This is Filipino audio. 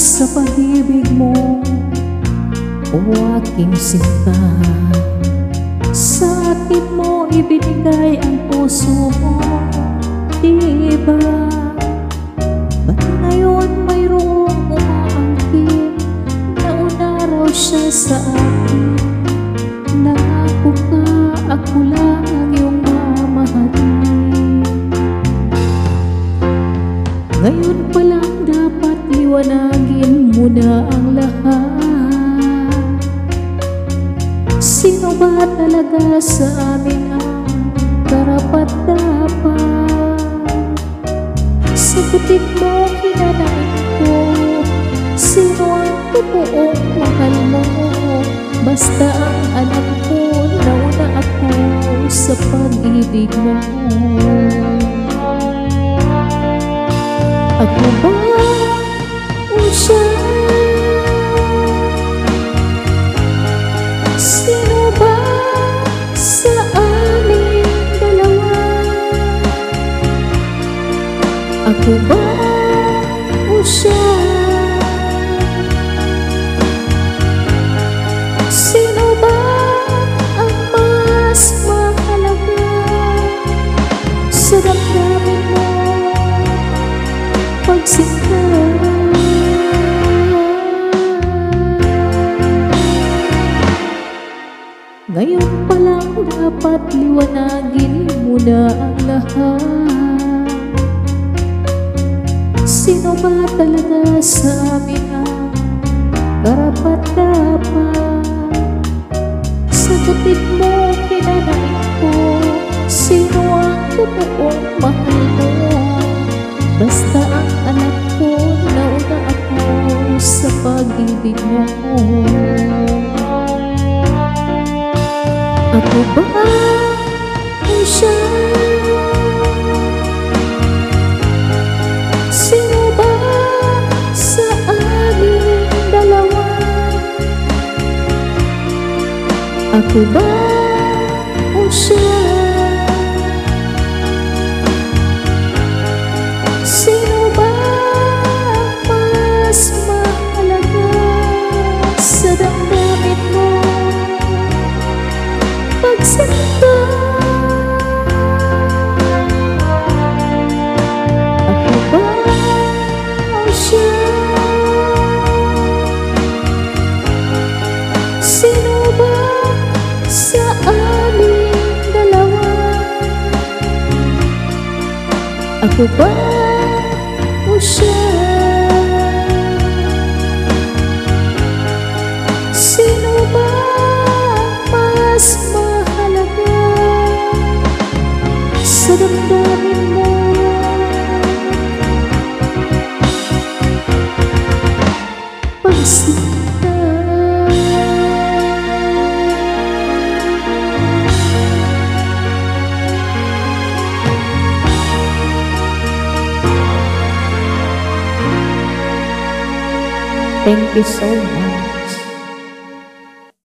sa pag-ibig mo, o aking sinta. Sa atin mo ibinigay ang puso mo, diba? Ba't ngayon mayroong umaangkin? Nauna raw siya sa akin. Nangako ka, ako lang ang iyong mamahalin. Ngayon pa lang dapat liwanagin mo na ang lahat. Sino ba talaga sa amin ang karapat-dapat? Sagutin mo, hinanain ko, sino ang totoong mahal mo? Basta ang alam ko, nauna ako sa pag-ibig mo. Ako ba o siya? Sino ba sa aming dalawa? Ako ba o siya? Sino ba ang mas mahalaga sa damdamin mo pagsinta? Ngayon pa lang dapat liwanagin mo na ang lahat. Sino ba talaga sa amin ang karapat-dapat? Sagutin mo, hinanain ko, sino ang totoong mahal mo? Basta ang alam ko, nauna ako sa pag-ibig mo. Ako ba o siya? Sino ba sa aming dalawa? Ako ba o siya? Sino ba mas mahalaga sa damdamin mo pagsinta? Ako ba o siya? Sino ba sa aming dalawa? Ako ba o siya? Sino ba mas mahalaga sa damdamin mo? Pagsinta. Thank you so much.